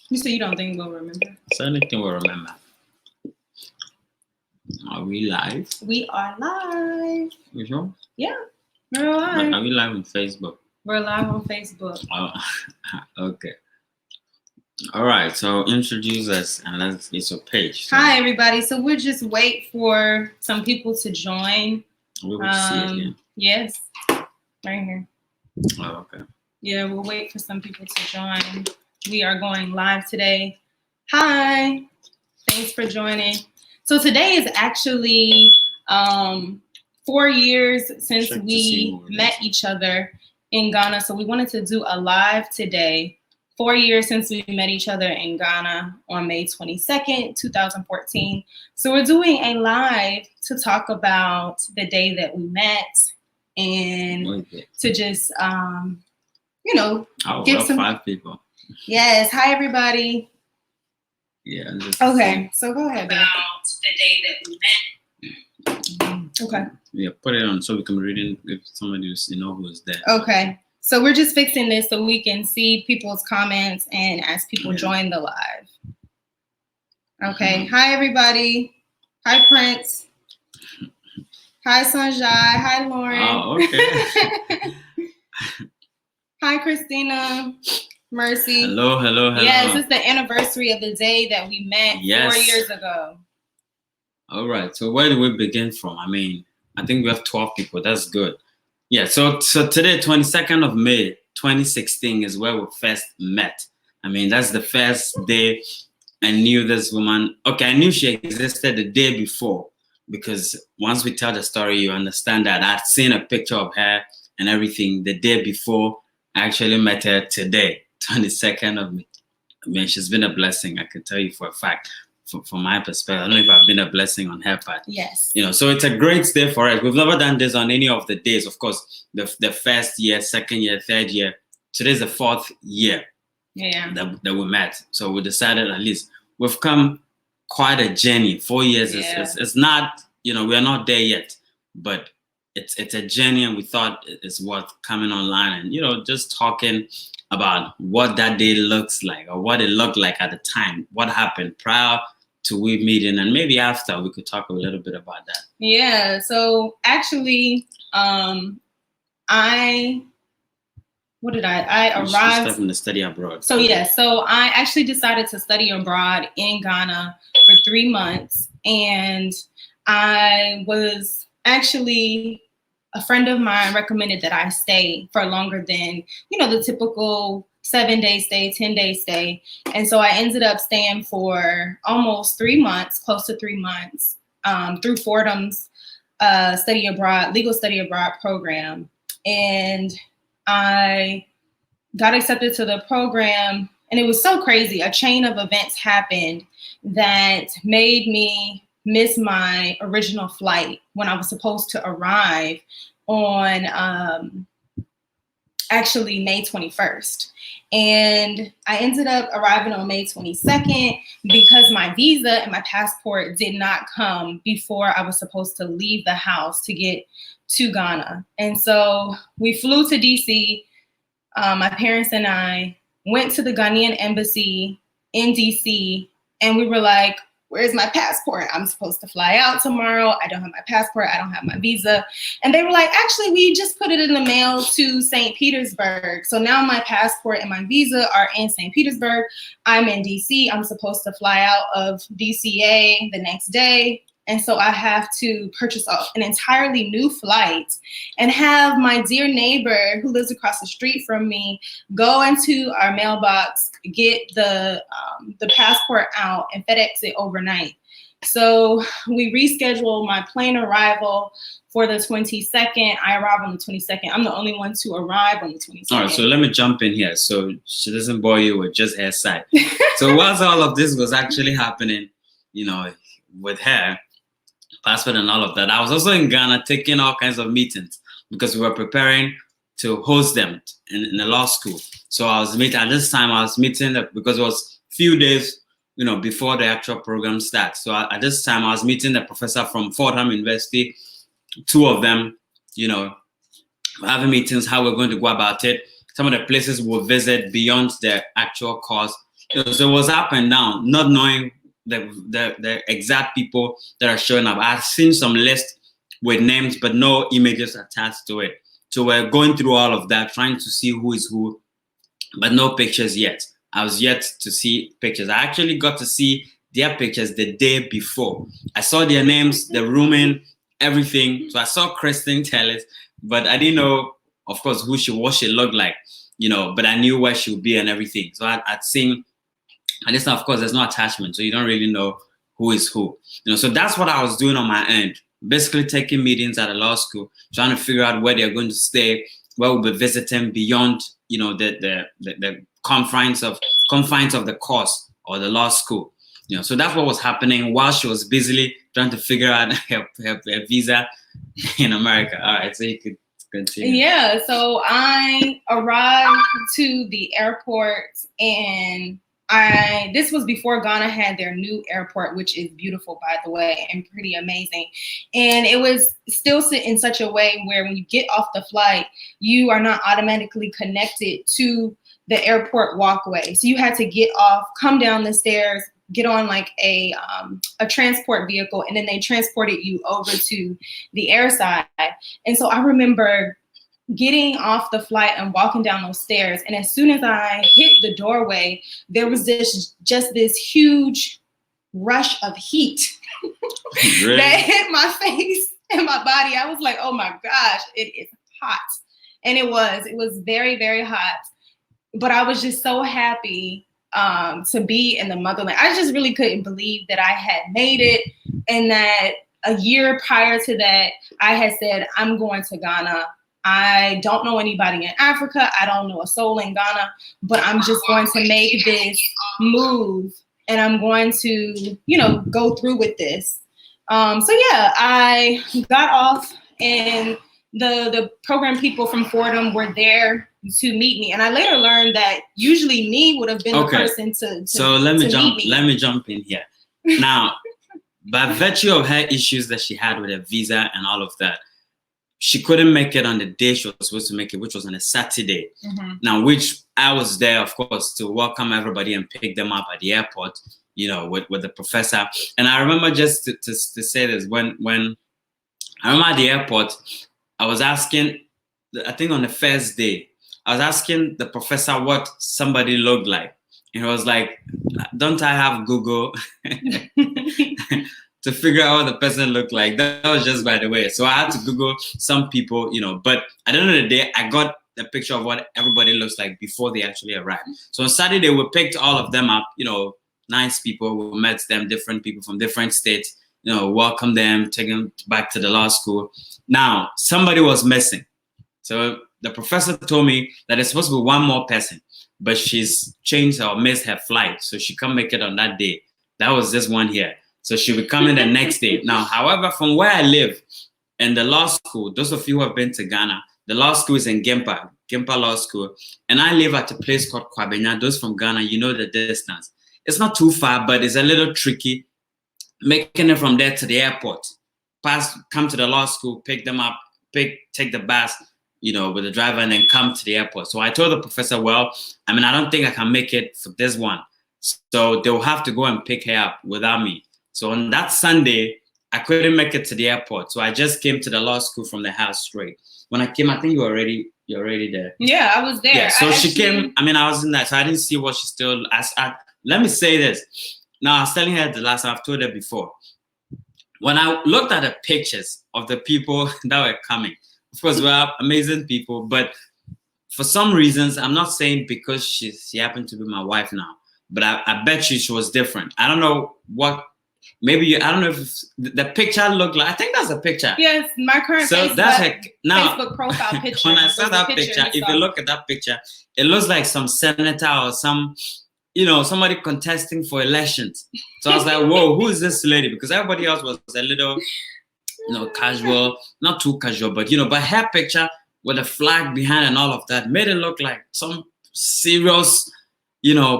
You say you don't think we'll remember? Certainly think we'll remember. Are we live? We are live. You sure? Yeah, we're live. Are we live on Facebook? We're live on Facebook. Oh, okay. All right. So introduce us and let's get your page. So Hi, everybody. So we'll just wait for some people to join. we will see it here. Yes, right here. Oh, okay. Yeah, we'll wait for some people to join. We are going live today. Hi, thanks for joining. So today is actually 4 years since Check to see we who it met is. each other in Ghana. So we wanted to do a live today. 4 years since we met each other in Ghana on May 22nd, 2014. So we're doing a live to talk about the day that we met and Okay. to just, Oh, give well, some- 5 people. yes. Hi, everybody. Yeah. and just Okay, so go ahead. babe. About the day that we met. Okay. Yeah, put it on so we can read it if somebody who's there. Okay. So we're just fixing this so we can see people's comments and as people Yeah. join the live. Okay. Hi, everybody. Hi, Prince. Hi, Sanjay. Hi, Lauren. Oh, okay. Hi, Christina. Mercy. hello. Yes, it's the anniversary of the day that we met Yes. 4 years ago. All right. So where do we begin from? I mean, I think we have 12 people. That's good. Yeah. So today, 22nd of May, 2016 is where we first met. I mean, that's the first day I knew this woman. Okay, I knew she existed the day before because once we tell the story, you understand that I'd seen a picture of her and everything the day before. I actually met her today, 22nd of May. I mean, she's been a blessing. I can tell you for a fact. From my perspective, I don't know if I've been a blessing on her part. Yes. So it's a great day for us. We've never done this on any of the days. Of course, the first year, second year, third year. Today's the 4th year Yeah. that we met. So we decided at least we've come quite a journey. 4 years Yeah. is not, we're not there yet, but it's a journey, and we thought it's worth coming online and, just talking about what that day looks like or what it looked like at the time, what happened prior to we meeting, and maybe after we could talk a little bit about that. Yeah. So actually, I She arrived. started to study abroad. So yes, so I actually decided to study abroad in Ghana for 3 months, and I was actually, a friend of mine recommended that I stay for longer than, the typical 7-day stay, 10-day stay. And so I ended up staying for almost 3 months, close to 3 months, through Fordham's legal study abroad program. And I got accepted to the program, and it was so crazy. A chain of events happened that made me miss my original flight when I was supposed to arrive on actually May 21st. And I ended up arriving on May 22nd because my visa and my passport did not come before I was supposed to leave the house to get to Ghana. And so we flew to DC. My parents and I went to the Ghanaian embassy in DC, and we were like, where's my passport? I'm supposed to fly out tomorrow. I don't have my passport. I don't have my visa. And they were like, actually, we just put it in the mail to St. Petersburg. So now my passport and my visa are in St. Petersburg. I'm in DC. I'm supposed to fly out of DCA the next day. And so I have to purchase an entirely new flight and have my dear neighbor who lives across the street from me go into our mailbox, get the passport out, and FedEx it overnight. So we rescheduled my plane arrival for the 22nd. I arrived on the 22nd. I'm the only one to arrive on the 22nd. All right, so let me jump in here so she doesn't bore you with just her side. So whilst all of this was actually happening, with her passport and all of that, I was also in Ghana taking all kinds of meetings because we were preparing to host them in the law school. So I was meeting because it was few days, before the actual program starts. So at this time, I was meeting the professor from Fordham University, 2 of them, having meetings, how we're going to go about it, some of the places we'll visit beyond the actual course, So it was up and down, not knowing the exact people that are showing up. I've seen some lists with names, but no images attached to it. So we're going through all of that, trying to see who is who, but no pictures yet. I was yet to see pictures. I actually got to see their pictures the day before. I saw their names, the rooming, everything. So I saw Kristen Tellis, but I didn't know, of course, what she looked like, but I knew where she would be and everything. So I'd seen, and this, of course, there's no attachment, so you don't really know who is who. So that's what I was doing on my end, basically taking meetings at a law school, trying to figure out where they're going to stay, where we'll be visiting beyond, the confines of the course or the law school. So that's what was happening while she was busily trying to figure out her visa in America. All right, so you could continue. Yeah, so I arrived to the airport, and this was before Ghana had their new airport, which is beautiful, by the way, and pretty amazing. And it was still set in such a way where when you get off the flight, you are not automatically connected to the airport walkway. So you had to get off, come down the stairs, get on like a transport vehicle, and then they transported you over to the airside. And so I remember getting off the flight and walking down those stairs, and as soon as I hit the doorway, there was just this huge rush of heat Really? that hit my face and my body. I was like, oh my gosh, it is hot. And it was very, very hot. But I was just so happy to be in the motherland. I just really couldn't believe that I had made it, and that a year prior to that, I had said, I'm going to Ghana. I don't know anybody in Africa. I don't know a soul in Ghana, but I'm just going to make this move, and I'm going to, go through with this. So yeah, I got off, and the program people from Fordham were there to meet me, and I later learned that usually me would have been the person to So let me jump in here. Now, by virtue of her issues that she had with her visa and all of that, she couldn't make it on the day she was supposed to make it, which was on a Saturday. Mm-hmm. Now, which I was there, of course, to welcome everybody and pick them up at the airport, with the professor. And I remember, just to say this, when I remember at the airport, I was asking, I think on the first day, I was asking the professor what somebody looked like. And he was like, don't I have Google to figure out what the person looked like? That was just by the way. So I had to Google some people, but at the end of the day, I got a picture of what everybody looks like before they actually arrived. So on Saturday, we picked all of them up, nice people. We met them, different people from different states, welcome them, take them back to the law school. Now, somebody was missing. So the professor told me that there's supposed to be one more person, but she's changed or missed her flight, so she can't make it on that day. That was this one here. So she'll be coming the next day. Now, however, from where I live and the law school, those of you who have been to Ghana, the law school is in Gimpa Law School, and I live at a place called Kwabena. Those from Ghana, you know the distance. It's not too far, but it's a little tricky making it from there to the airport. Come to the law school, pick them up, take the bus, with the driver, and then come to the airport. So I told the professor, well, I don't think I can make it for this one. So they'll have to go and pick her up without me. So on that Sunday, I couldn't make it to the airport. So I just came to the law school from the house straight. When I came, I think you're already there. Yeah, I was there. Yeah, so she came, I was in that, so I didn't see what she still, let me say this. Now, I was telling her the last time, I've told her before. When I looked at the pictures of the people that were coming, of course, we are amazing people, but for some reasons, I'm not saying because she happened to be my wife now, but I bet you she was different. I don't know what, I don't know if the picture looked like, I think that's a picture. Yes, my current Facebook profile picture. When I saw that picture, if you look at that picture, it looks like some senator or some, somebody contesting for elections. So I was like, whoa, who is this lady? Because everybody else was a little, casual, not too casual, but, but her picture with a flag behind and all of that made it look like some serious,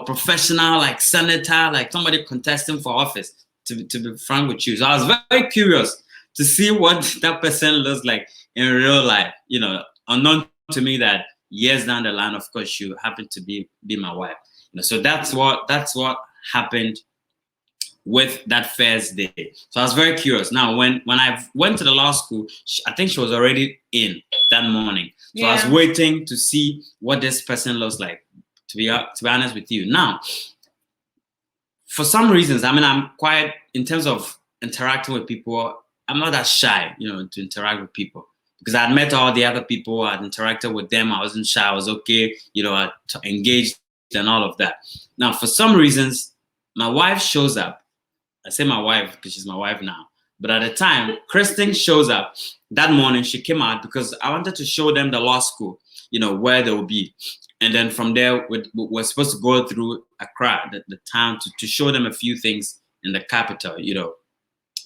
professional, like senator, like somebody contesting for office, to be frank with you. So I was very curious to see what that person looks like in real life, unknown to me that years down the line, of course, she happened to be my wife. So that's what happened with that first day. So I was very curious. Now, when I went to the law school, I think she was already in that morning. So I was waiting to see what this person looks like. To be honest with you, now, for some reasons, I mean, I'm quite, in terms of interacting with people, I'm not that shy, to interact with people, because I had met all the other people, I'd interacted with them, I wasn't shy, I was okay, I engaged and all of that. Now, for some reasons, my wife shows up. I say my wife because she's my wife now. But at the time, Kristen shows up that morning. She came out because I wanted to show them the law school, where they will be. And then from there, we're supposed to go through Accra, the town, to show them a few things in the capital,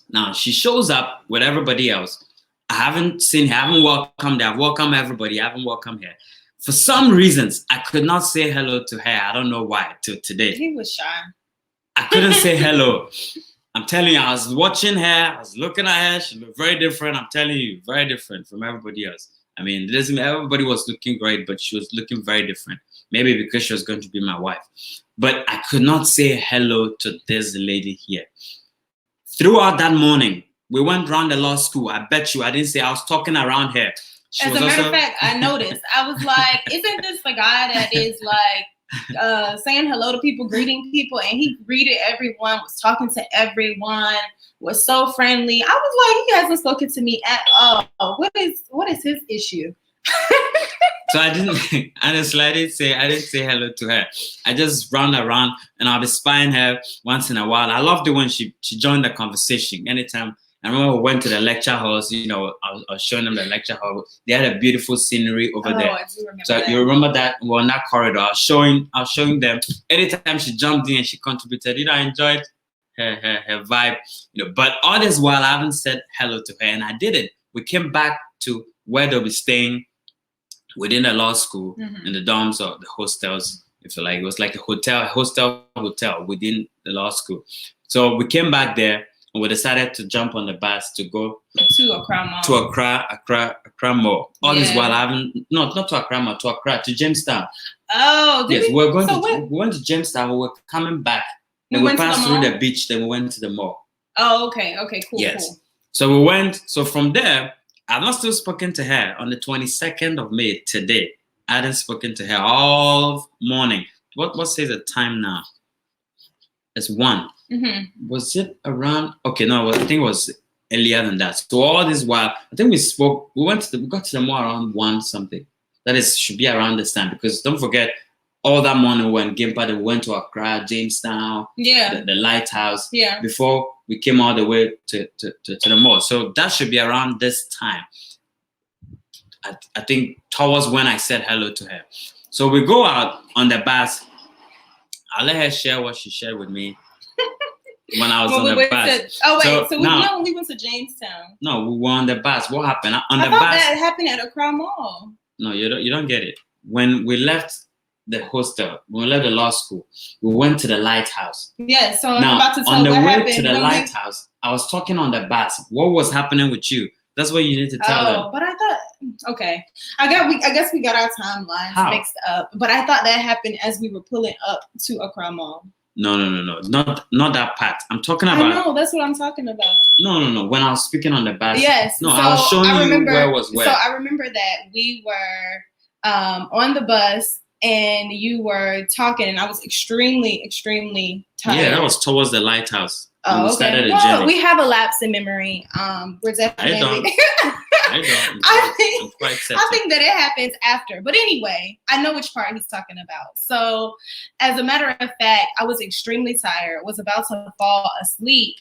Now, she shows up with everybody else. I haven't seen her. I haven't welcomed her. I've welcomed everybody. I haven't welcomed her. For some reasons, I could not say hello to her. I don't know why, till today. He was shy. I couldn't say hello. I'm telling you, I was watching her. I was looking at her. She looked very different. I'm telling you, very different from everybody else. I mean, everybody was looking great, but she was looking very different. Maybe because she was going to be my wife. But I could not say hello to this lady here. Throughout that morning, we went around the law school. I bet you I didn't say I was talking around her. As a matter of fact, I noticed. I was like, isn't this the guy that is like saying hello to people, greeting people? And he greeted everyone, was talking to everyone, was so friendly. I was like, he hasn't spoken to me at all. What is his issue? So I didn't say hello to her. I just ran around and I'll be spying her once in a while. I loved it when she joined the conversation. Anytime, I remember we went to the lecture halls, I was showing them the lecture hall. They had a beautiful scenery over there. I do remember so that. You remember that? We were on that corridor. I was showing them. Anytime she jumped in and she contributed, I enjoyed her vibe. But all this while I haven't said hello to her, and I didn't. We came back to where they'll be staying within the law school, in the dorms or the hostels, if you like. It was like a hotel within the law school. So we came back there and we decided to jump on the bus to go to Accra Mall. To Accra Mall. All this while I haven't, not to Accra Mall, to Accra, to Jamestown. Oh, yes, we went to Jamestown. We were coming back. Then we passed through the beach. Then we went to the mall. Oh, okay, cool. Yes. Cool. So we went. So from there, I've not still spoken to her on the 22nd of May today. I hadn't spoken to her all morning. What says the time now? It's 1. Was it around? Okay, no, I think it was earlier than that. So all this while, I think we spoke. We got to the mall around 1 something. That is, should be around this time, because don't forget, all that morning we went Gimpa, then we went to Accra, Jamestown, the lighthouse. Yeah. Before we came all the way to the mall. So that should be around this time. I think towards when I said hello to her. So we go out on the bus. I'll let her share what she shared with me when I was on the bus. We went to Jamestown. No, we were on the bus. What happened? On the I thought bus. that happened at Accra Mall. No, you don't get it. When we left the hostel, when we left the law school, we went to the lighthouse. Yeah, so now, I'm about to tell on the what way happened to the lighthouse, I was talking on the bus. What was happening with you? That's what you need to tell them. But I thought, okay, I guess we got our timelines mixed up. But I thought that happened as we were pulling up to Accra Mall. No, not that part. I'm talking about. I know, that's what I'm talking about. No. When I was speaking on the bus. Yes. No, so I was showing you where was where. So I remember that we were on the bus and you were talking, and I was extremely, extremely tired. Yeah, that was towards the lighthouse. Oh, okay. Well, we have a lapse in memory. We're definitely. I don't. I think that it happens after. But anyway, I know which part he's talking about. So, as a matter of fact, I was extremely tired. Was about to fall asleep.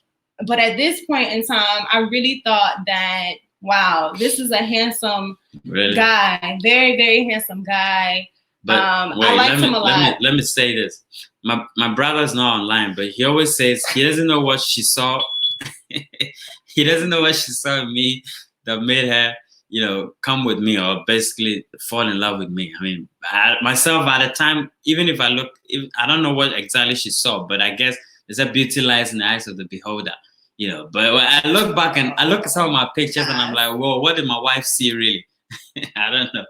But at this point in time, I really thought that, wow, this is a handsome guy. Very, very handsome guy. But I liked him a lot. Let me say this. My brother's not online, but he always says he doesn't know what she saw. He doesn't know what she saw in me that made her, come with me or basically fall in love with me. I mean, myself at the time, even if I I don't know what exactly she saw, but I guess there's a beauty lies in the eyes of the beholder, But when I look back and I look at some of my pictures and I'm like, whoa, what did my wife see really? I don't know.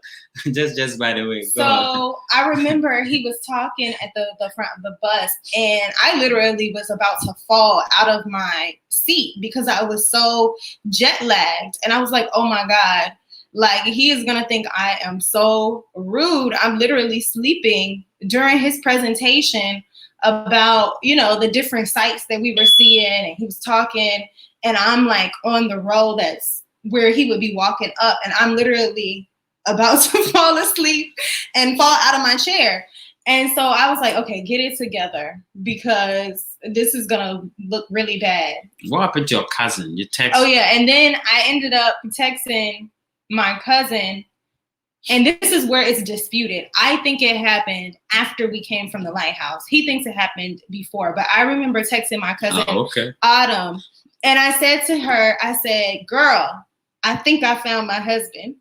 just by the way. Go on. So I remember he was talking at the front of the bus, and I literally was about to fall out of my seat because I was so jet lagged. And I was like, oh my God, like he is gonna think I am so rude. I'm literally sleeping during his presentation about, you know, the different sites that we were seeing, and he was talking, and I'm like on the row that's where he would be walking up, and I'm literally about to fall asleep and fall out of my chair. And so I was like, okay, get it together because this is gonna look really bad. What happened to your cousin? You text? Oh yeah, and then I ended up texting my cousin, and this is where it's disputed. I think it happened after we came from the lighthouse. He thinks it happened before, but I remember texting my cousin, okay. Autumn, and I said to her, I said, girl, I think I found my husband.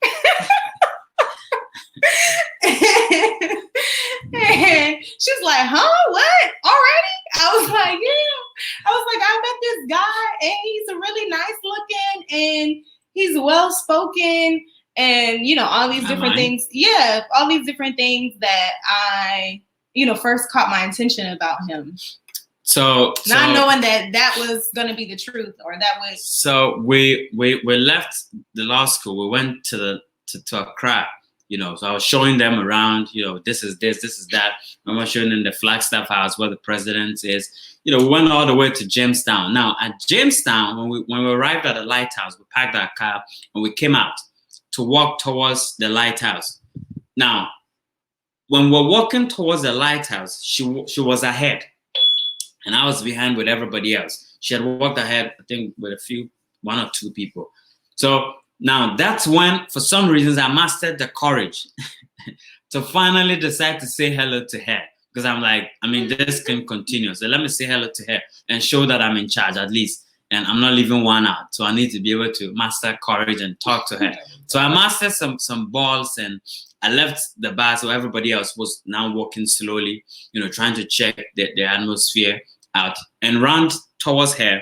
And she's like, huh, what? Already? I was like, yeah. I was like, I met this guy, and he's a really nice looking, and he's well spoken, and you know, all these different things. Yeah, all these different things that I, you know, first caught my attention about him. So not knowing that was gonna be the truth, or that was. So we left the law school. We went to Accra. You know, so I was showing them around, you know, this is this is that. I was showing them the Flagstaff House where the president is. You know, we went all the way to Jamestown. Now at Jamestown, when we arrived at the lighthouse, we parked our car and we came out to walk towards the lighthouse. Now, when we're walking towards the lighthouse, she was ahead, and I was behind with everybody else. She had walked ahead, I think, with one or two people. So now that's when, for some reasons, I mastered the courage to finally decide to say hello to her. Because I'm like, I mean, this can continue. So let me say hello to her and show that I'm in charge at least. And I'm not leaving one out. So I need to be able to master courage and talk to her. So I mastered some balls, and I left the bar. So everybody else was now walking slowly, you know, trying to check the atmosphere out, and ran towards her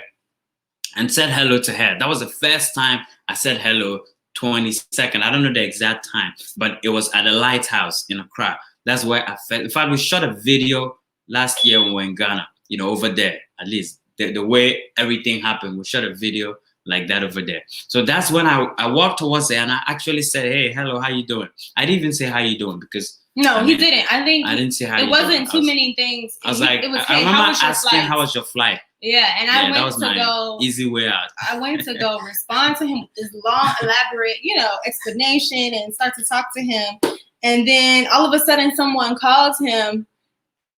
and said hello to her. That was the first time I said hello, 22nd. I don't know the exact time, but it was at the lighthouse in Accra. That's where I felt. In fact, we shot a video last year when we were in Ghana, you know, over there, at least the way everything happened. We shot a video like that over there. So that's when I walked towards her, and I actually said, hey, hello, how you doing? I didn't even say how you doing because no, he didn't. I think I didn't say how it you wasn't doing. too many things. I was like, it was, I hey, remember asking, how was your flight? Yeah, and I that went was to my go easy way out. I went to go respond to him with this long, elaborate, you know, explanation and start to talk to him. And then all of a sudden someone calls him,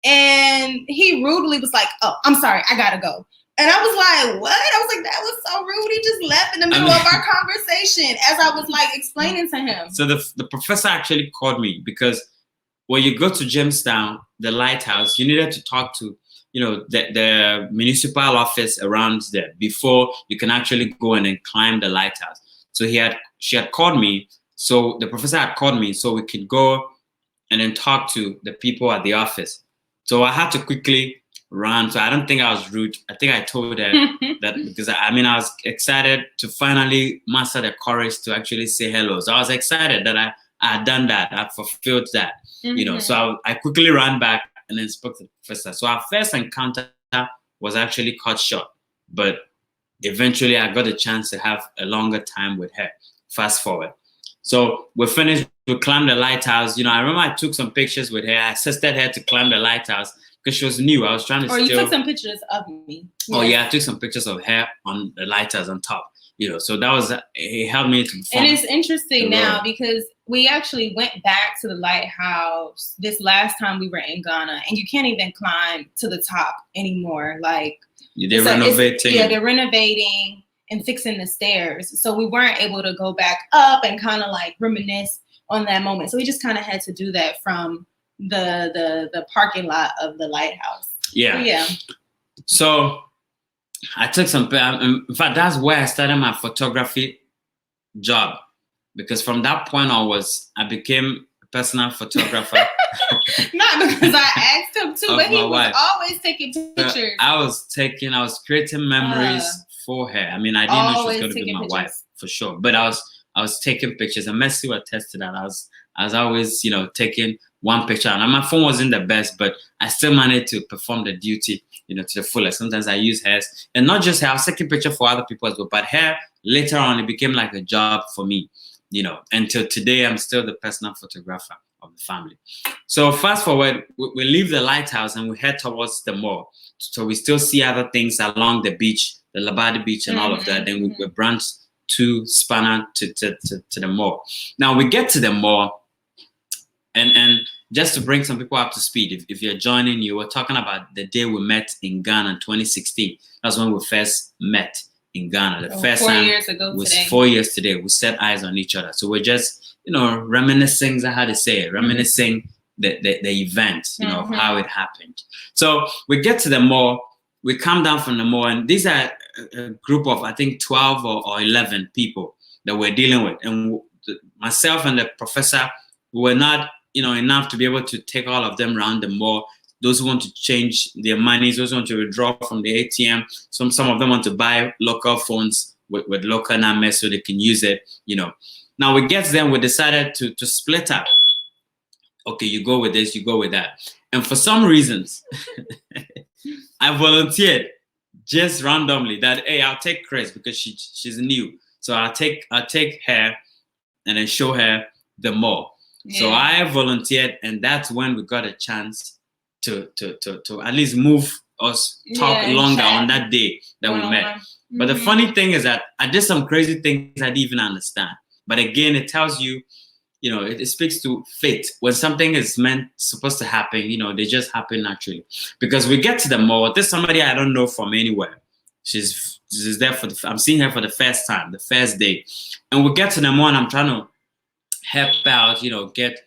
and he rudely was like, oh, I'm sorry, I gotta go. And I was like, what? I was like, that was so rude. He just left in the middle of our conversation as I was like explaining to him. So the professor actually called me because when you go to Jamestown, the lighthouse, you needed to talk to, you know, the municipal office around there before you can actually go in and climb the lighthouse. So she had called me. So the professor had called me so we could go and then talk to the people at the office. So I had to quickly run. So I don't think I was rude. I think I told her that because I was excited to finally master the courage to actually say hello. So I was excited that I had done that. I fulfilled that, you know. So I quickly ran back and then spoke to the professor. So our first encounter was actually cut short, but eventually I got a chance to have a longer time with her. Fast forward. So we finished, we climbed the lighthouse. You know, I remember I took some pictures with her. I assisted her to climb the lighthouse because she was new. I was trying to you took some pictures of me. Oh yeah, I took some pictures of her on the lighthouse on top. You know, so that was, it helped me to And it's interesting now because we actually went back to the lighthouse this last time we were in Ghana, and you can't even climb to the top anymore. Like they're renovating. Yeah, they're renovating and fixing the stairs. So we weren't able to go back up and kind of like reminisce on that moment. So we just kind of had to do that from the parking lot of the lighthouse. Yeah. Yeah. So I took some, in fact, that's where I started my photography job, because from that point onwards, I became a personal photographer. Not because I asked him to, but he was always taking pictures. I was creating memories for her. I mean, I didn't know she was going to be my wife for sure, but I I was taking pictures, and Messi will attest to that. I was always, you know, taking one picture, and my phone wasn't the best, but I still managed to perform the duty, you know, to the fullest. Sometimes I use hairs, and not just hair. I was taking picture for other people as well, but hair later on it became like a job for me, you know. Until today, I'm still the personal photographer of the family. So fast forward, we leave the lighthouse and we head towards the mall. So we still see other things along the beach, the Labadi beach, and all of that. Then we branch to Spanner to the mall. Now we get to the mall, and just to bring some people up to speed, if you're joining, you were talking about the day we met in Ghana in 2016. That's when we first met in Ghana. The first 4 time years ago was today. 4 years today. We set eyes on each other. So we're just, you know, reminiscing, is that how to say it? Reminiscing the event, you know, of how it happened. So we get to the mall, we come down from the mall, and these are a group of, I think, 12 or 11 people that we're dealing with. And myself and the professor, we were not, you know, enough to be able to take all of them around the mall. Those who want to change their money, those who want to withdraw from the ATM. Some of them want to buy local phones with local numbers so they can use it, you know. Now we get them, we decided to split up. Okay, you go with this, you go with that. And for some reasons, I volunteered just randomly that, hey, I'll take Chris because she's new. So I'll take her and then show her the mall. Yeah. So I volunteered, and that's when we got a chance to at least move us, talk longer on that day that we met. But the funny thing is that I did some crazy things I didn't even understand. But again, it tells you, you know, it speaks to fate. When something is supposed to happen, you know, they just happen naturally. Because we get to the mall, there's somebody I don't know from anywhere. She's there I'm seeing her for the first time, the first day. And we get to the mall, and I'm trying to help out, you know, get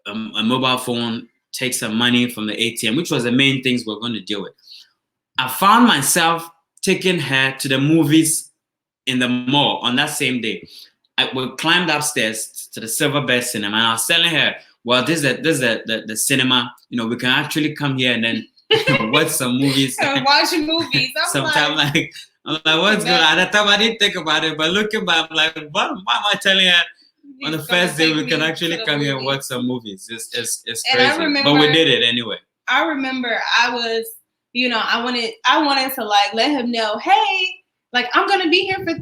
a mobile phone, take some money from the ATM, which was the main things we're going to deal with. I found myself taking her to the movies in the mall on that same day. We climbed upstairs to the Silverbird Cinema, and I was telling her, well, this is the cinema, you know, we can actually come here and then watch some movies. Watch movies. Sometimes I'm like, what's going on? At the time I didn't think about it, but looking back, I'm like, why am I telling her on the first day we can actually come here and watch some movies? It's crazy. But we did it anyway. I remember I was, you know, I wanted to like let him know, hey, like I'm gonna be here for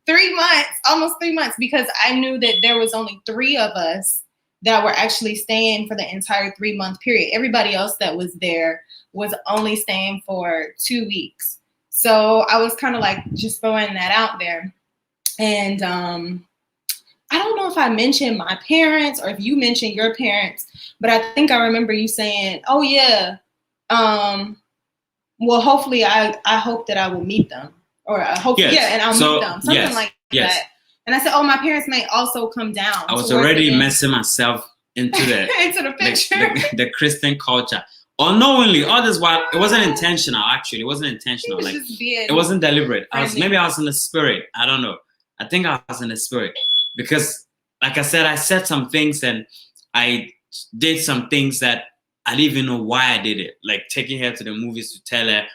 three months, almost 3 months, because I knew that there was only 3 of us that were actually staying for the entire 3-month period. Everybody else that was there was only staying for 2 weeks. So I was kind of like just throwing that out there. And I don't know if I mentioned my parents or if you mentioned your parents, but I think I remember you saying, oh yeah, well, hopefully I hope that I will meet them. Or I hope, and I'll meet them. Something like that. And I said, oh, my parents may also come down. I was already messing myself into the into the picture. The Christian culture. Unknowingly, all this while, it wasn't intentional, actually. It wasn't intentional. It was like just being it wasn't deliberate. friendly. I was in the spirit. I don't know. I think I was in the spirit. Because like I said some things and I did some things that I didn't even know why I did it. Like taking her to the movies to tell her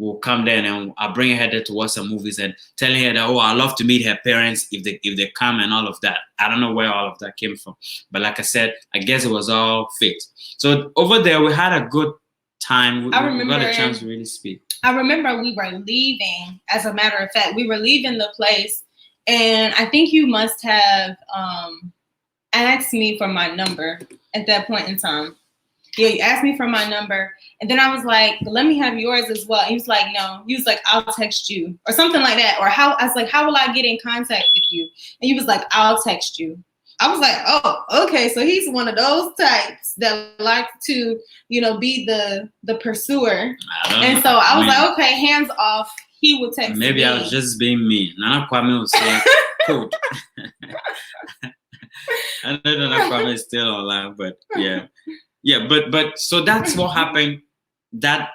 we'll come there and I'll bring her there to watch some movies and telling her that, oh, I love to meet her parents if they come and all of that. I don't know where all of that came from. But like I said, I guess it was all fate. So over there, we had a good time. We got a chance to really speak. I remember we were leaving, as a matter of fact, we were leaving the place. And I think you must have asked me for my number at that point in time. Yeah, you asked me for my number. And then I was like, let me have yours as well. And he was like, no. He was like, I'll text you or something like that. Or I was like, how will I get in contact with you? And he was like, I'll text you. I was like, oh, okay. So he's one of those types that like to, you know, be the pursuer. And so I was like, okay, hands off. He will text me. Maybe I was just being mean. Nana Kwame was saying, code. I know Nana Kwame is still online, but yeah. Yeah, but so that's what happened that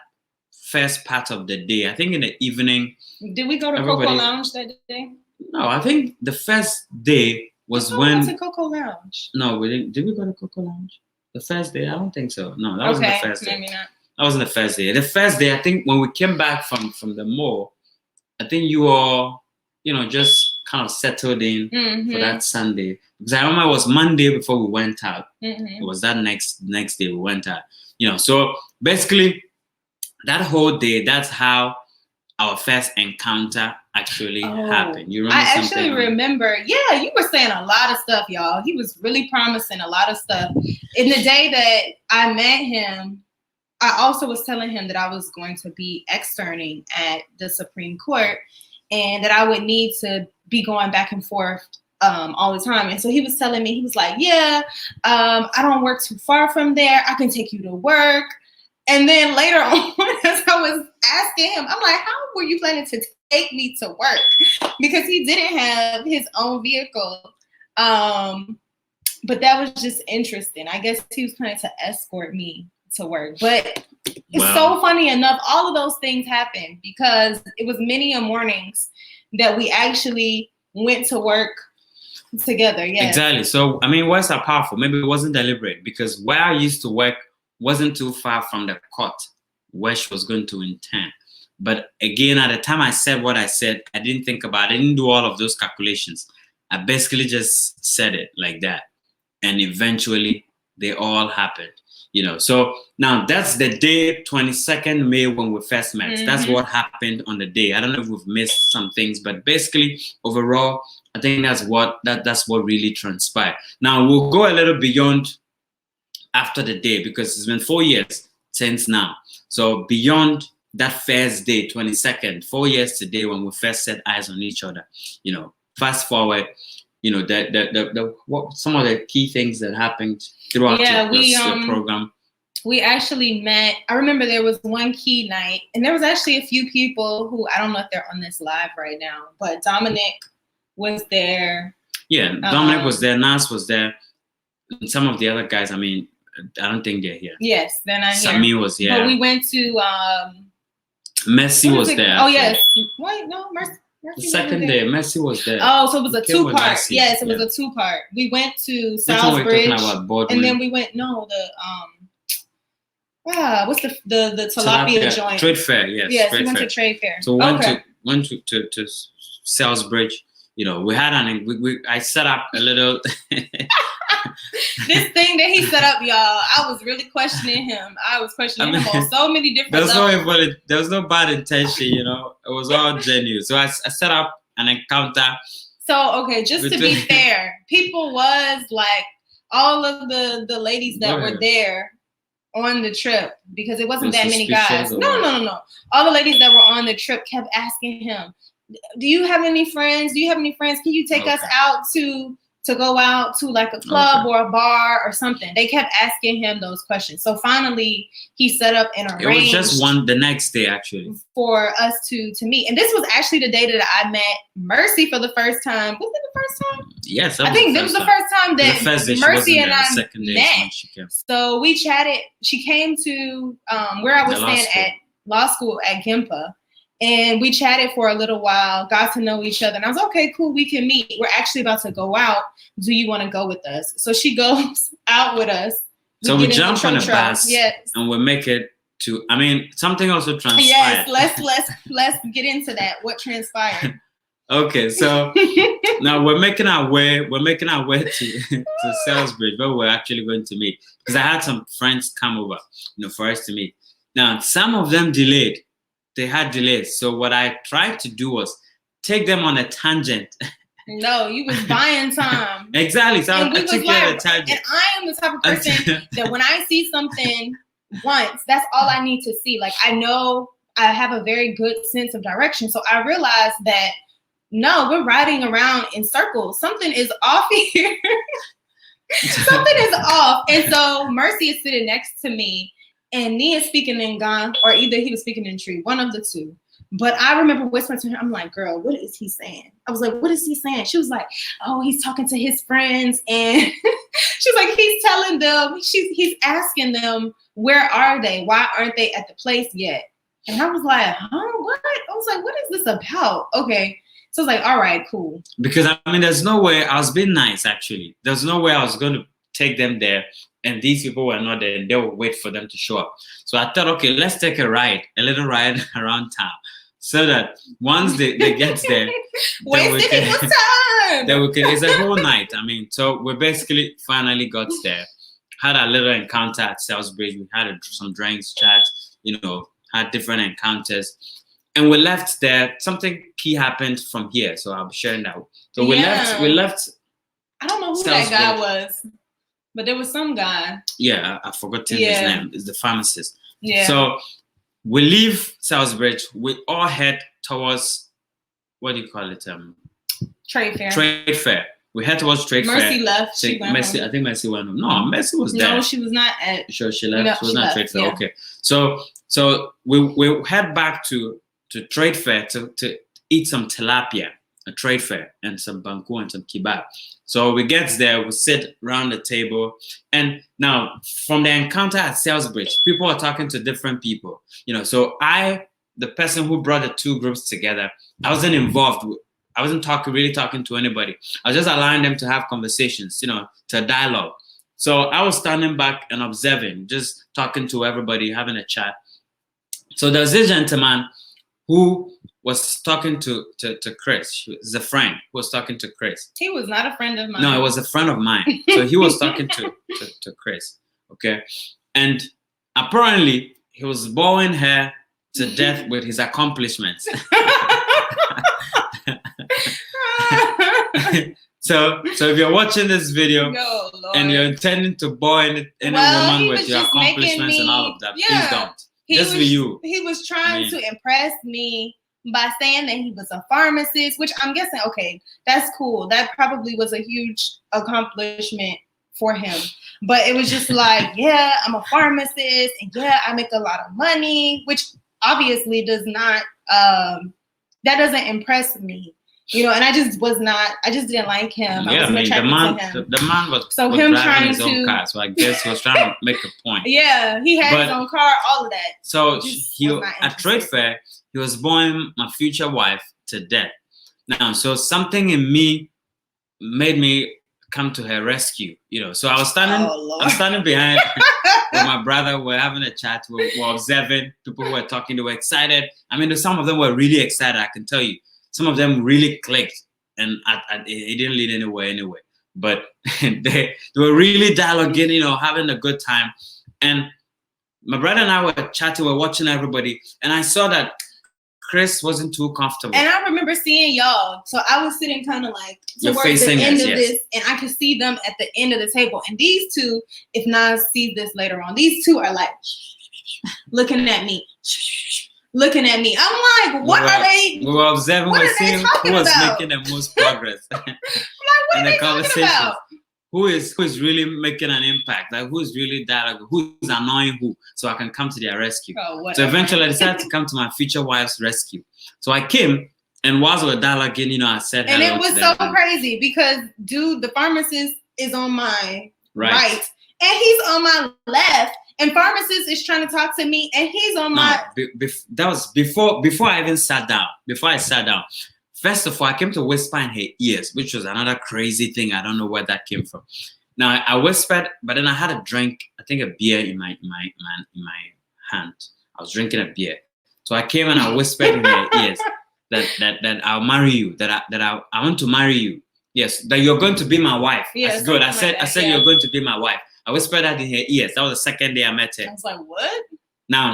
first part of the day. I think in the evening. Did we go to Coco Lounge that day? No, I think the first day was when we went to Coco Lounge. No, we didn't. Did we go to Coco Lounge? The first day? I don't think so. No, that wasn't the first day. Maybe not. That wasn't the first day. The first day, I think when we came back from the mall, I think you all, you know, just kind of settled in Mhm. for that Sunday. Because I remember it was Monday before we went out. Mhm. It was that next day we went out. So basically that whole day, that's how our first encounter actually happened. You remember I actually something? remember. Yeah, you were saying a lot of stuff, y'all. He was really promising a lot of stuff. In the day that I met him, I also was telling him that I was going to be externing at the Supreme Court and that I would need to be going back and forth all the time. And so he was telling me, he was like, yeah, I don't work too far from there. I can take you to work. And then later on, as I was asking him, I'm like, how were you planning to take me to work? Because he didn't have his own vehicle. But that was just interesting. I guess he was planning to escort me to work. But it's so funny enough, all of those things happened because it was many a mornings that we actually went to work together. Yeah. Exactly. So, I mean, words are powerful. Maybe it wasn't deliberate because where I used to work wasn't too far from the court where she was going to intern. But again, at the time I said what I said, I didn't think about it. I didn't do all of those calculations. I basically just said it like that. And eventually they all happened. So now that's the day 22nd May when we first met. Mm-hmm. That's what happened on the day. I don't know if we've missed some things, but basically overall, I think that's what really transpired. Now we'll go a little beyond after the day because it's been 4 years since now. So beyond that first day, 22nd, 4 years today when we first set eyes on each other, fast forward, what some of the key things that happened throughout your program. We actually met. I remember there was one key night, and there was actually a few people who I don't know if they're on this live right now, but Dominic was there. Yeah, Dominic was there. Nas was there. And some of the other guys, I mean, I don't think they're here. Yes, they're not here. Sami was here. But we went to Messi was there. Oh yes. Wait, no, Mercy. The second day, Messi was there. Oh, so it was a two-part. Yes, it was a two-part. We went to Salisbury, and then we went what's the tilapia joint? Trade fair, yes. Yes, we went to trade fair. So went to Salisbury. We had I set up a little. This thing that he set up, y'all, I was really questioning him. I was questioning him on so many different levels. There was no bad intention, it was all genuine. So I set up an encounter. So, okay, just to be fair, people was like, all of the ladies that were there on the trip, because it wasn't that many guys. No. All the ladies that were on the trip kept asking him, do you have any friends? Can you take us out to go out to like a club or a bar or something? They kept asking him those questions. So finally he set up an arranged. It was just the next day actually. For us to meet. And this was actually the day that I met Mercy for the first time. Was it the first time? Yes. I think this was the first time that Mercy and I met. So we chatted. She came to where I was staying at law school at Gimpa. And we chatted for a little while, got to know each other. And I was okay, cool, we can meet. We're actually about to go out. Do you want to go with us? So she goes out with us. So we jump on a bus and we make it to, I mean, something also transpired. Yes, let's get into that. What transpired? Okay, so now we're making our way to Salisbury, where we're actually going to meet. Because I had some friends come over, for us to meet. Now, some of them delayed. They had delays. So what I tried to do was take them on a tangent. No, you was buying time. Exactly. So I took you on a tangent. And I am the type of person that when I see something once, that's all I need to see. Like, I know I have a very good sense of direction. So I realized that, no, we're riding around in circles. Something is off here. Something is off. And so Mercy is sitting next to me. And Nia is speaking in Ghana, or either he was speaking in Tree, one of the two. But I remember whispering to her, I'm like, girl, what is he saying? I was like, what is he saying? She was like, oh, he's talking to his friends. And she's like, he's telling them, he's asking them, where are they? Why aren't they at the place yet? And I was like, what? I was like, what is this about? Okay. So I was like, all right, cool. Because I mean, there's no way, I was being nice, actually. There's no way I was going to take them there. And these people were not there, and they would wait for them to show up. So I thought, okay, let's take a little ride around town. so that once they get there, Wasting people's time. then we can. It's a whole night. I mean, so we basically finally got there, had a little encounter at Salisbury. We had some drinks, chat, had different encounters, and we left there. Something key happened from here, so I'll be sharing that. So we left. I don't know who that guy was, but there was some guy. Yeah, I forgot his name. It's the pharmacist. Yeah. So we leave Salisbury. We all head towards, what do you call it? Trade fair. Trade fair. We head towards Trade Fair. Mercy left. She went Mercy, home. I think Mercy went home. No, Mercy was there. No, she was not at. Sure, she left. No, she was she not left, Trade Fair. yeah. Okay. So we head back to Trade Fair to eat some tilapia, a Trade Fair, and some banku and some kebab. So we get there, we sit around the table, and now from the encounter at Salisbury, people are talking to different people. So the person who brought the two groups together, I wasn't involved. I wasn't really talking to anybody. I was just allowing them to have conversations, to dialogue. So I was standing back and observing, just talking to everybody, having a chat. So there's this gentleman who was talking to Chris. He was a friend who was talking to Chris. He was not a friend of mine. No, it was a friend of mine. So he was talking to Chris. Okay. And apparently he was boring her to death with his accomplishments. So if you're watching this video and you're intending to bore any woman with your accomplishments and all of that, please don't. Just be you. He was trying to impress me by saying that he was a pharmacist, which I'm guessing, okay, that's cool. That probably was a huge accomplishment for him. But it was just like, yeah, I'm a pharmacist, and yeah, I make a lot of money, which obviously does not, that doesn't impress me. And I just didn't like him. Yeah, the man was driving his own car, so I guess he was trying to make a point. Yeah, he had his own car, all of that. So at Trade Fair, he was boring my future wife to death. Now, so something in me made me come to her rescue. So I was standing behind with my brother. We're having a chat. We're observing people who were talking. They were excited. I mean, some of them were really excited. I can tell you. Some of them really clicked, and it didn't lead anywhere anyway. But they were really dialoguing, having a good time. And my brother and I were chatting, we're watching everybody, and I saw that Chris wasn't too comfortable. And I remember seeing y'all. So I was sitting kind of like towards the end of this, and I could see them at the end of the table. And these two, if Nas sees this later on, these two are like looking at me. Looking at me. I'm like, what are they? We were observing, we're seeing who was making the most progress. I'm like, what are they talking about? Who is really making an impact? Like, who's really dialogue? Who's annoying who? So I can come to their rescue. So eventually I decided to come to my future wife's rescue. So I came, and whilst we were dialoguing, I said hello. And it was so crazy because, dude, the pharmacist is on my right, and he's on my left. And pharmacist is trying to talk to me, and he's on my. That was before I even sat down. Before I sat down, first of all, I came to whisper in her ears, which was another crazy thing. I don't know where that came from. Now I whispered, but then I had a drink. I think a beer in my hand. I was drinking a beer, so I came and I whispered in her ears that I'll marry you. That I want to marry you. Yes, that you're going to be my wife. Yes, that's good. I said you're going to be my wife. I whispered that in her ears. That was the second day I met her. I was like, what? Now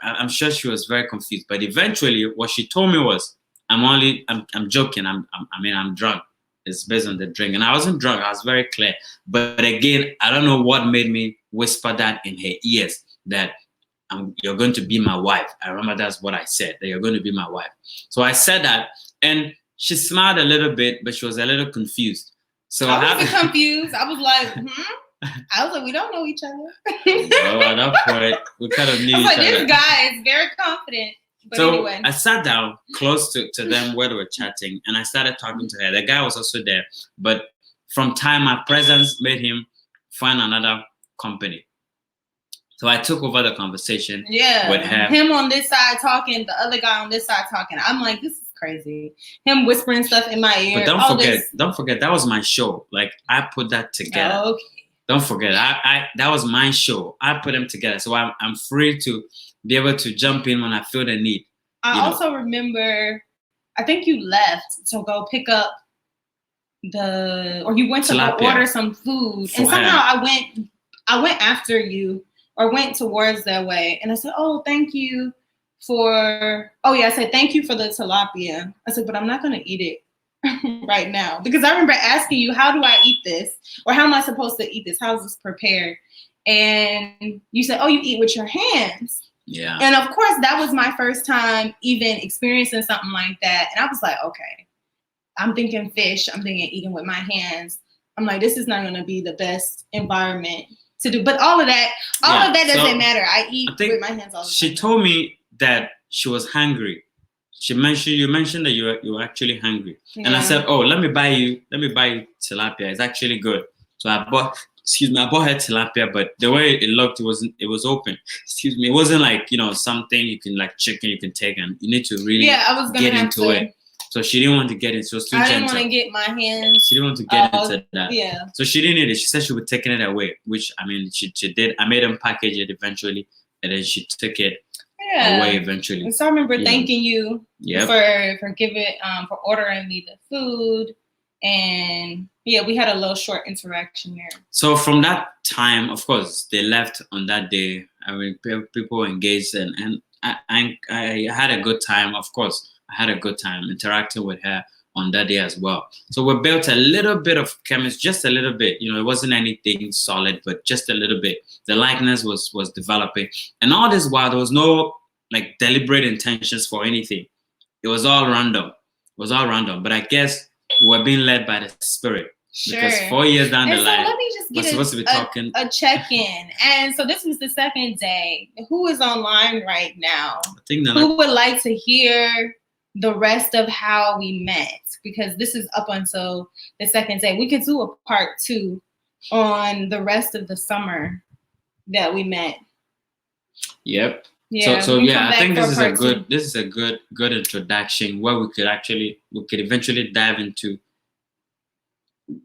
I'm sure she was very confused. But eventually, what she told me was, I'm joking. I'm drunk. It's based on the drink, and I wasn't drunk. I was very clear. But again, I don't know what made me whisper that in her ears that you're going to be my wife. I remember that's what I said, that you're going to be my wife. So I said that, and she smiled a little bit, but she was a little confused. So I wasn't confused. I was like, I was like, we don't know each other. No, at that point, we kind of knew each other. This guy is very confident. But so anyway. I sat down close to them where they were chatting, and I started talking to her. The guy was also there. But from time, my presence made him find another company. So I took over the conversation with her. Him on this side talking, the other guy on this side talking. I'm like, this is crazy. Him whispering stuff in my ear. But don't forget, that was my show. Like, I put that together. Oh, okay. Don't forget, that was my show. I put them together, so I'm free to be able to jump in when I feel the need. I you know. also remember, I think you left to go pick up or you went to go Tilapia order some food, for and somehow her. I went after you or went towards that way, and I said, "Oh, thank you for." Oh yeah, I said thank you for the tilapia. I said, but I'm not gonna eat it right now because I remember asking you, "How do I eat this? Or how am I supposed to eat this? How is this prepared?" And you said, "Oh, you eat with your hands." Yeah. And of course, that was my first time even experiencing something like that, and I was like, okay. I'm thinking fish. I'm thinking eating with my hands. I'm like, this is not going to be the best environment to do. But all of that doesn't matter. I eat with my hands all the time. She told me that she was hungry. You mentioned that you were actually hungry, and I said, "Oh, let me buy you tilapia. It's actually good." So I bought her tilapia, but the way it looked, it was open. Excuse me, it wasn't like something you can like chicken you can take, and you need to really get into it. So she didn't want to get it. So I didn't want to get my hands. She didn't want to get into that. Yeah. So she didn't need it. She said she would taking it away, which I mean she did. I made them package it eventually, and then she took it away eventually. And so I remember thanking you for for ordering me the food, and we had a little short interaction there. So from that time, of course, they left on that day. I mean, people engaged, and I had a good time. Of course. I had a good time interacting with her on that day as well. So we built a little bit of chemistry, just a little bit. It wasn't anything solid, but just a little bit. The likeness was developing, and all this while there was no like deliberate intentions for anything. It was all random. But I guess we were being led by the Spirit. Sure. Because 4 years down the line, let me just get we're supposed to be talking a check-in. And so this was the second day. Who is online right now? I think who would like to hear the rest of how we met, because this is up until the second day. We could do a part 2 on the rest of the summer that we met. Yep. Yeah. So I think this is a good introduction where we could eventually dive into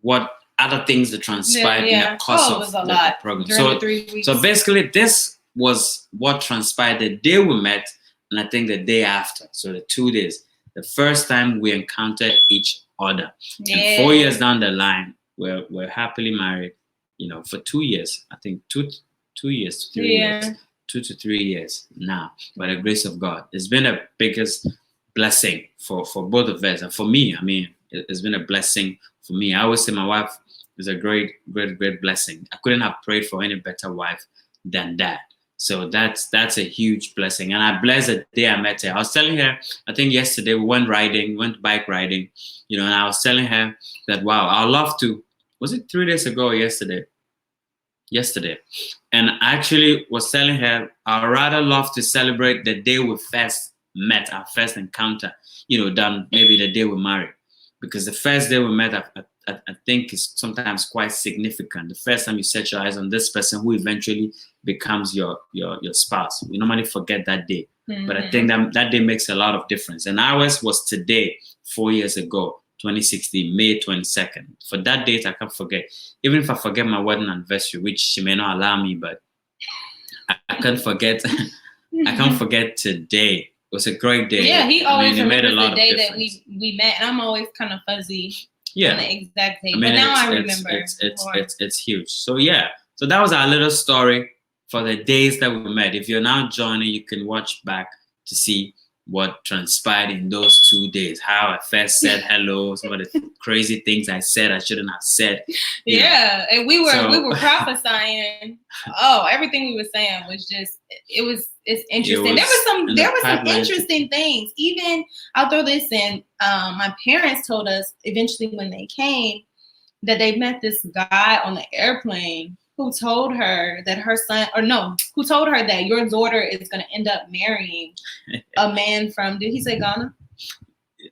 what other things that transpired in the course of the program. During the 3 weeks. So basically this was what transpired the day we met. And I think the day after, so the 2 days, the first time we encountered each other. Yeah. And 4 years down the line, we're happily married, for 2 years. I think 2 years to 3 years. 2 to 3 years now, by the grace of God. It's been the biggest blessing for both of us. And for me, I mean, it's been a blessing for me. I always say my wife is a great, great, great blessing. I couldn't have prayed for any better wife than that. So that's a huge blessing. And I blessed the day I met her. I was telling her, I think yesterday we went bike riding, and I was telling her that, wow, I'd love to, was it 3 days ago or yesterday? Yesterday. And I actually was telling her, I'd rather love to celebrate the day we first met, our first encounter, than maybe the day we married. Because the first day we met, I think is sometimes quite significant. The first time you set your eyes on this person who eventually becomes your spouse. We normally forget that day. Mm-hmm. But I think that day makes a lot of difference. And ours was today, 4 years ago, 2016, May 22nd. For that date, I can't forget. Even if I forget my wedding anniversary, which she may not allow me, but I can't forget. I can't forget today. It was a great day. Yeah, he always remembers the day that we met, and I'm always kind of fuzzy. Yeah, on the exact date. But now I remember. It's huge. So so that was our little story for the days that we met. If you're now joining, you can watch back to see what transpired in those 2 days. How I first said hello, some of the crazy things I said I shouldn't have said. Yeah, and we were prophesying. Oh, everything we were saying was just it's interesting. There were some interesting things. Even I'll throw this in. My parents told us eventually when they came that they met this guy on the airplane who told her that who told her that your daughter is going to end up marrying a man from, did he say Ghana?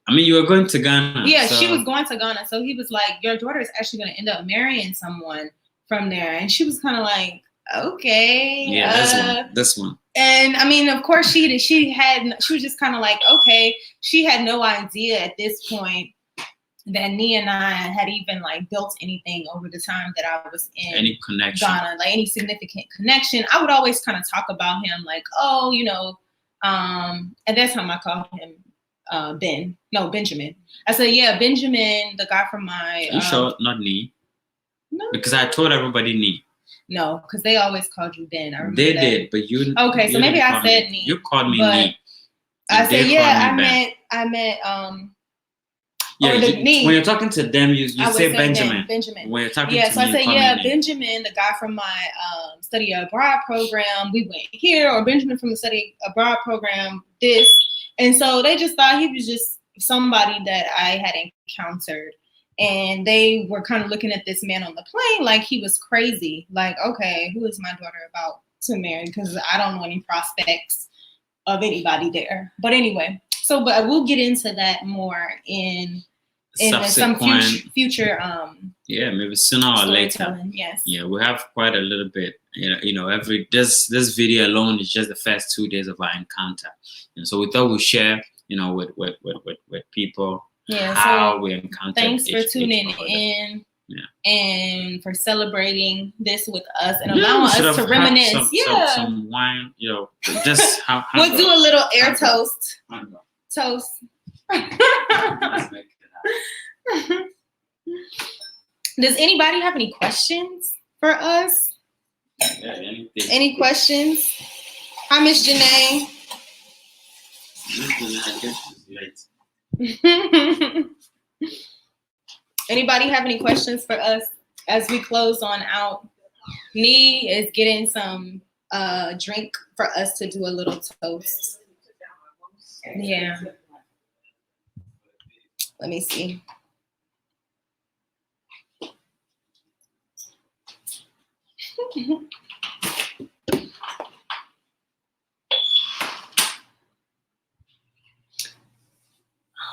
I mean, you were going to Ghana. Yeah, so. She was going to Ghana. So he was like, your daughter is actually going to end up marrying someone from there. And she was kind of like, okay. Yeah, this one. And I mean, of course, she was just kind of like, okay. She had no idea at this point that Nia and I had even like built anything over the time that I was in any connection, Ghana, like any significant connection. I would always kind of talk about him like, oh, At that time, I called him Benjamin. I said, yeah, Benjamin, the guy from my. You sure not Nee? No. Because I told everybody Nee. No, because they always called you Ben. I remember They that. did, but you. Okay, so maybe I said Nee. You called me but Nee. I said, yeah, I meant Yeah, Nee. when you're talking to them, you say Benjamin. Benjamin. When you're talking yeah, to so me, I said, you call yeah, me Nee. Benjamin, the guy from my study abroad program, we went here, or Benjamin from the study abroad program, this. And so they just thought he was just somebody that I had encountered. And they were kind of looking at this man on the plane like he was crazy. Like, okay, who is my daughter about to marry? Because I don't know any prospects of anybody there. But anyway, but we'll get into that more in some future yeah, maybe sooner or later. Yes. Yeah, we have quite a little bit. This video alone is just the first 2 days of our encounter. And so we thought we'd share, with people how we encountered. Thanks for tuning in. Yeah. And for celebrating this with us and allowing us to reminisce. Some wine, just how we'll do a little air toast. Toast. Let's make it happen. Does anybody have any questions for us? Yeah, anything. Any questions? Hi, Miss Janae. Anybody have any questions for us as we close on out? Nee is getting some drink for us to do a little toast. Yeah. Let me see.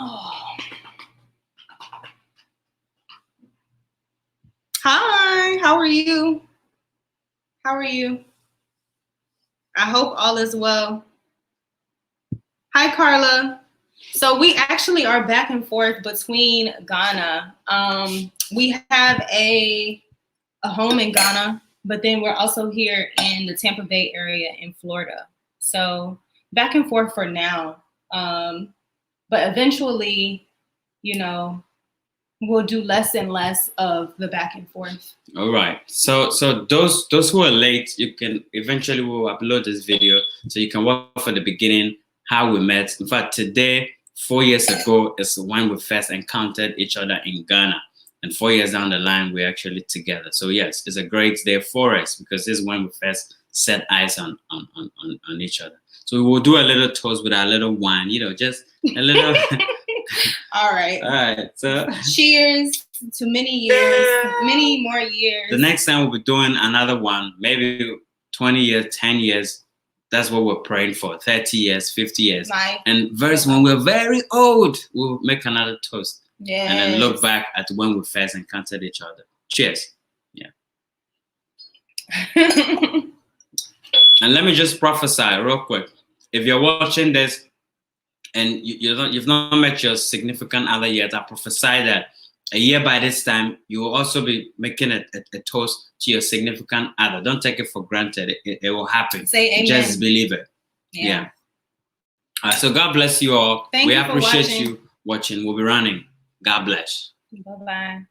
Oh. Hi, how are you? How are you? I hope all is well. Hi, Carla. So we actually are back and forth between Ghana. We have a home in Ghana, but then we're also here in the Tampa Bay area in Florida. So back and forth for now. But eventually, we'll do less and less of the back and forth. All right. So those who are late, you can eventually will upload this video so you can watch for the beginning, how we met. In fact, today, 4 years ago, is when we first encountered each other in Ghana. And 4 years down the line, we're actually together. So yes, it's a great day for us because this is when we first set eyes on each other. So we will do a little toast with our little wine, just a little. All right. All right. So cheers to many years, many more years. The next time we'll be doing another one, maybe 20 years, 10 years. That's what we're praying for. 30 years, 50 years. And when we're very old, we'll make another toast. Yes. And then look back at when we first encountered each other. Cheers. Yeah. And let me just prophesy real quick. If you're watching this and you've not met your significant other yet, I prophesy that a year by this time, you will also be making a toast to your significant other. Don't take it for granted. It will happen. Say amen. Just believe it. Yeah. So God bless you all. We appreciate you watching. We'll be running. God bless. Bye-bye.